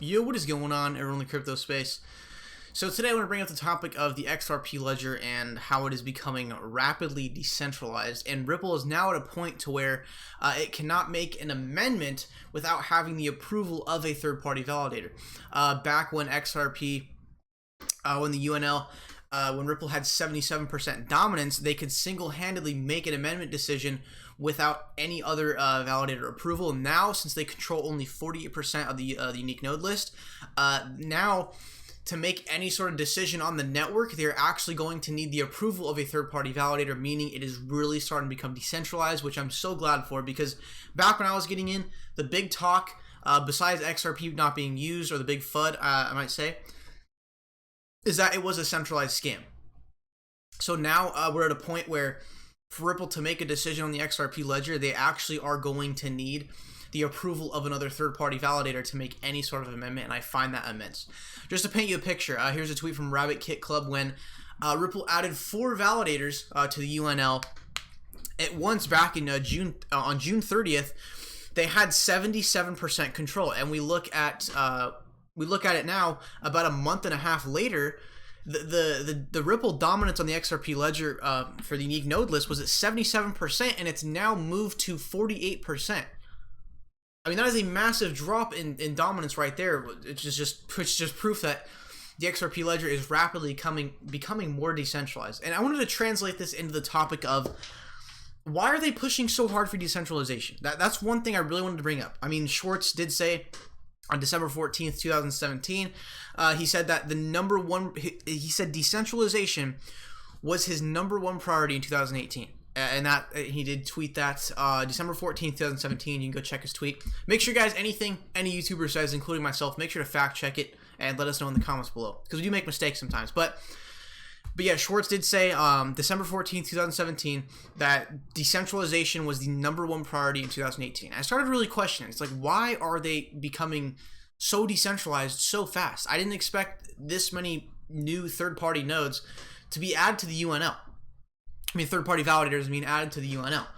Yo, what is going on, everyone in the crypto space? So today I want to bring up the topic of the XRP ledger and how it is becoming rapidly decentralized, and Ripple is now at a point to where it cannot make an amendment without having the approval of a third-party validator. Back when XRP, when the UNL, when Ripple had 77% dominance, they could single-handedly make an amendment decision without any other validator approval. Now, since they control only 48% of the unique node list, now to make any sort of decision on the network, they're actually going to need the approval of a third-party validator, meaning it is really starting to become decentralized, which I'm so glad for, because back when I was getting in, the big talk, besides XRP not being used, or the big FUD, I might say, is that it was a centralized scam. So now we're at a point where for Ripple to make a decision on the XRP ledger, they actually are going to need the approval of another third-party validator to make any sort of amendment, and I find that immense. Just to paint you a picture, here's a tweet from Rabbit Kit Club when Ripple added 4 validators to the UNL at once back in June 30th. They had 77% control, and we look at it now, about a month and a half later. The Ripple dominance on the XRP ledger for the unique node list was at 77%, and it's now moved to 48%. I mean, that is a massive drop in dominance right there. It's just proof that the XRP ledger is rapidly becoming more decentralized. And I wanted to translate this into the topic of why are they pushing so hard for decentralization? That's one thing I really wanted to bring up. I mean, Schwartz did say on December 14th, 2017, he said that he said decentralization was his #1 priority in 2018. And that he did tweet that December 14th, 2017. You can go check his tweet. Make sure, guys, anything any YouTuber says, including myself, make sure to fact check it and let us know in the comments below, because we do make mistakes sometimes. But yeah, Schwartz did say December 14th, 2017 that decentralization was the #1 priority in 2018. I started really questioning. It's like, why are they becoming so decentralized so fast? I didn't expect this many new third-party nodes to be added to the UNL. I mean, third-party validators added to the UNL.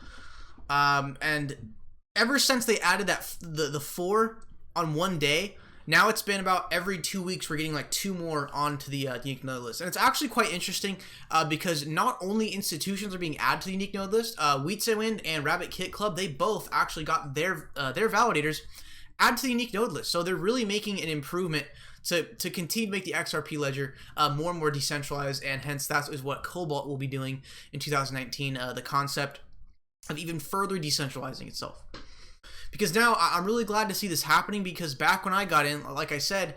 And ever since they added the 4 on one day, now it's been about every 2 weeks we're getting like 2 more onto the unique node list. And it's actually quite interesting because not only institutions are being added to the unique node list, Wind and Rabbit Kit Club, they both actually got their validators added to the unique node list. So they're really making an improvement to continue to make the XRP ledger more and more decentralized, and hence that is what Cobalt will be doing in 2019, the concept of even further decentralizing itself. Because now I'm really glad to see this happening, because back when I got in, like I said,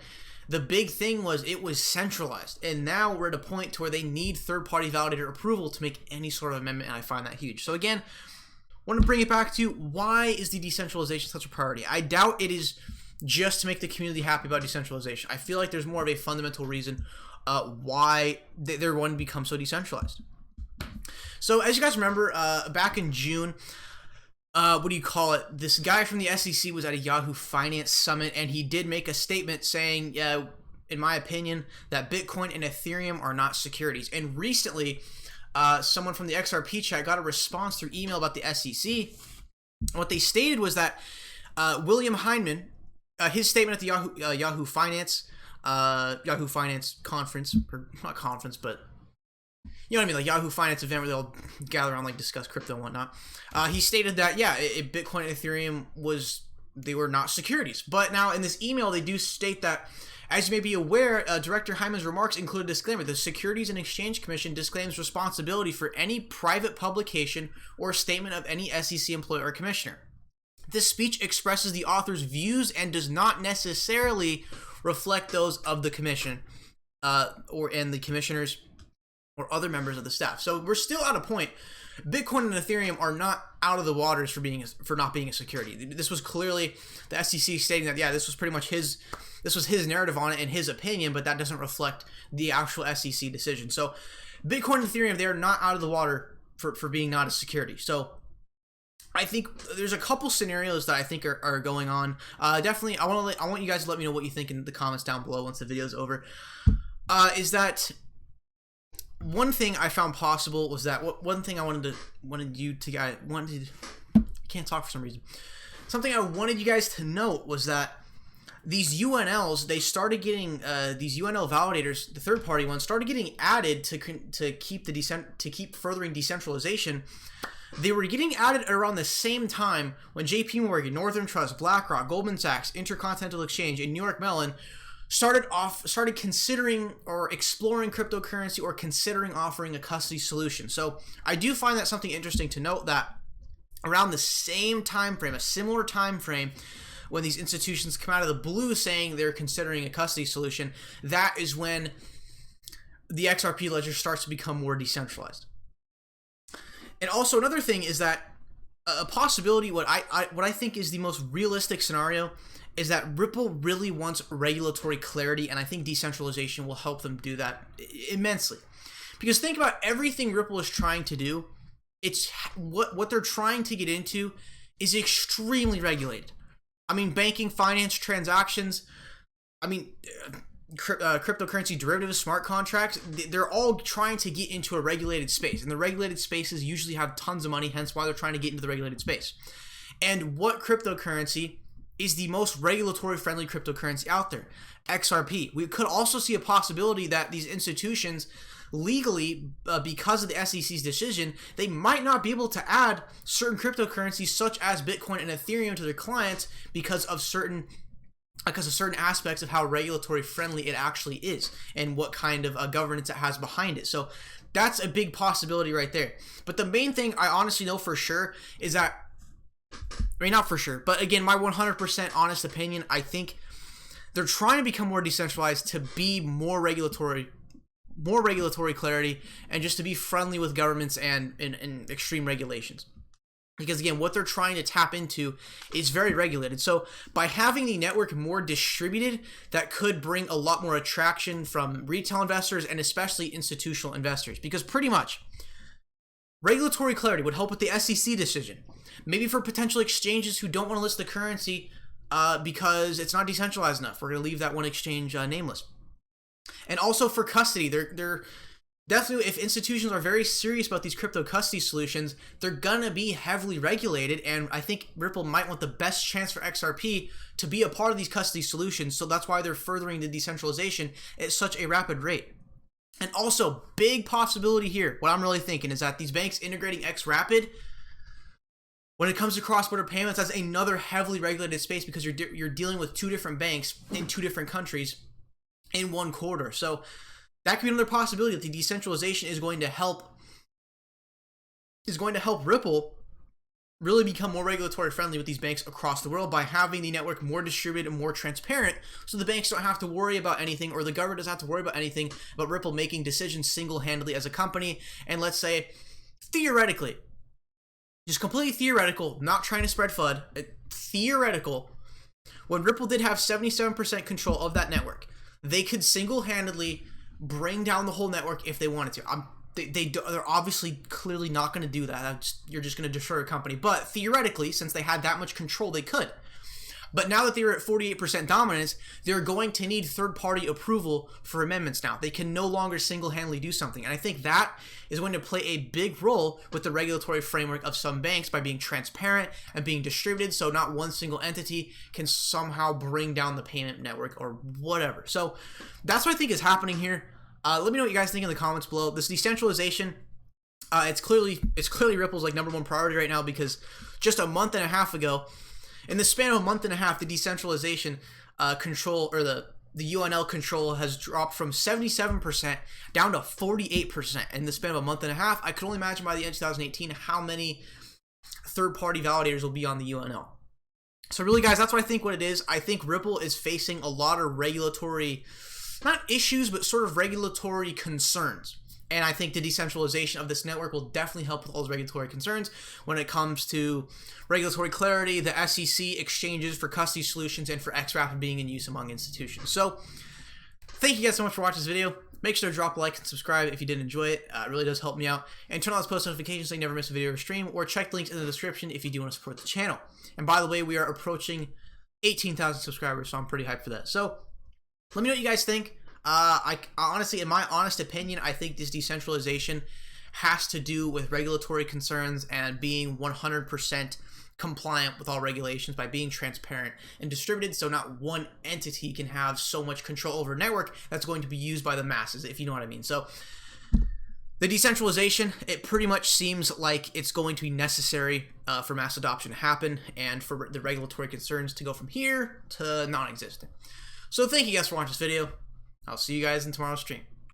the big thing was it was centralized, and now we're at a point to where they need third-party validator approval to make any sort of amendment, and I find that huge. So again, I want to bring it back to, why is the decentralization such a priority? I doubt it is just to make the community happy about decentralization. I feel like there's more of a fundamental reason why they're wanting to become so decentralized. So as you guys remember, back in June, this guy from the SEC was at a Yahoo Finance Summit, and he did make a statement saying, in my opinion, that Bitcoin and Ethereum are not securities. And recently, someone from the XRP chat got a response through email about the SEC. What they stated was that William Hyndman, his statement at the Yahoo Finance conference, or not conference, but you know what I mean, like Yahoo Finance event where they all gather around, like discuss crypto and whatnot. He stated that Bitcoin and Ethereum were not securities. But now in this email, they do state that, as you may be aware, Director Hyman's remarks include a disclaimer. The Securities and Exchange Commission disclaims responsibility for any private publication or statement of any SEC employee or commissioner. This speech expresses the author's views and does not necessarily reflect those of the commission and the commissioners or other members of the staff. So we're still at a point. Bitcoin and Ethereum are not out of the waters for not being a security. This was clearly the SEC stating that, this was pretty much his narrative on it and his opinion, but that doesn't reflect the actual SEC decision. So Bitcoin and Ethereum, they are not out of the water for being not a security. So I think there's a couple scenarios that I think are going on. Definitely, I want you guys to let me know what you think in the comments down below once the video's over. Is that one thing I found possible was that one thing I wanted you to guys I can't talk for some reason. Something I wanted you guys to note was that these UNLs, they started getting these UNL validators, the third-party ones, started getting added to keep furthering decentralization. They were getting added around the same time when J.P. Morgan, Northern Trust, BlackRock, Goldman Sachs, Intercontinental Exchange, and New York Mellon started considering or exploring cryptocurrency or considering offering a custody solution. So I do find that something interesting to note, that around the same time frame, a similar time frame, when these institutions come out of the blue saying they're considering a custody solution, that is when the XRP ledger starts to become more decentralized. And also another thing is that a possibility, what I think is the most realistic scenario, is that Ripple really wants regulatory clarity, and I think decentralization will help them do that immensely. Because think about everything Ripple is trying to do. It's what they're trying to get into is extremely regulated. I mean, banking, finance, transactions, I mean, cryptocurrency derivatives, smart contracts, they're all trying to get into a regulated space. And the regulated spaces usually have tons of money, hence why they're trying to get into the regulated space. And what cryptocurrency is the most regulatory friendly cryptocurrency out there? XRP. We could also see a possibility that these institutions legally, because of the SEC's decision, they might not be able to add certain cryptocurrencies such as Bitcoin and Ethereum to their clients because of certain aspects of how regulatory friendly it actually is and what kind of governance it has behind it. So that's a big possibility right there. But the main thing I honestly know for sure is that, I mean, not for sure, but again, my 100% honest opinion, I think they're trying to become more decentralized to be more regulatory clarity, and just to be friendly with governments and extreme regulations. Because again, what they're trying to tap into is very regulated. So by having the network more distributed, that could bring a lot more attraction from retail investors and especially institutional investors. Because pretty much, regulatory clarity would help with the SEC decision. Maybe for potential exchanges who don't want to list the currency because it's not decentralized enough. We're going to leave that one exchange nameless. And also for custody, they're definitely, if institutions are very serious about these crypto custody solutions, they're gonna be heavily regulated, and I think Ripple might want the best chance for XRP to be a part of these custody solutions, so that's why they're furthering the decentralization at such a rapid rate. And also, big possibility here, what I'm really thinking is that these banks integrating XRapid, when it comes to cross-border payments, that's another heavily regulated space because you're dealing with two different banks in two different countries in one quarter. So that could be another possibility, that the decentralization is going to help Ripple really become more regulatory friendly with these banks across the world by having the network more distributed and more transparent, so the banks don't have to worry about anything, or the government doesn't have to worry about anything, about Ripple making decisions single-handedly as a company. And let's say, theoretically, just completely theoretical, not trying to spread FUD, theoretical, when Ripple did have 77% control of that network, they could single-handedly bring down the whole network if they wanted to. They're obviously clearly not going to do that. You're just going to destroy a company. But theoretically, since they had that much control, they could. But now that they're at 48% dominance, they're going to need third-party approval for amendments now. They can no longer single-handedly do something. And I think that is going to play a big role with the regulatory framework of some banks by being transparent and being distributed, so not one single entity can somehow bring down the payment network or whatever. So that's what I think is happening here. Let me know what you guys think in the comments below. This decentralization, it's clearly Ripple's like #1 priority right now, because just a month and a half ago, in the span of a month and a half, the decentralization control, or the UNL control, has dropped from 77% down to 48% in the span of a month and a half. I can only imagine by the end of 2018 how many third-party validators will be on the UNL. So really, guys, that's what I think what it is. I think Ripple is facing a lot of regulatory, not issues, but sort of regulatory concerns. And I think the decentralization of this network will definitely help with all those regulatory concerns when it comes to regulatory clarity, the SEC exchanges for custody solutions, and for XRapid being in use among institutions. So thank you guys so much for watching this video. Make sure to drop a like and subscribe if you did enjoy it. It really does help me out. And turn on those post notifications so you never miss a video or stream, or check the links in the description if you do want to support the channel. And by the way, we are approaching 18,000 subscribers, so I'm pretty hyped for that. So let me know what you guys think. I honestly, in my honest opinion, I think this decentralization has to do with regulatory concerns and being 100% compliant with all regulations by being transparent and distributed, so not one entity can have so much control over a network that's going to be used by the masses, if you know what I mean. So the decentralization, it pretty much seems like it's going to be necessary for mass adoption to happen and for the regulatory concerns to go from here to non-existent. So thank you guys for watching this video. I'll see you guys in tomorrow's stream.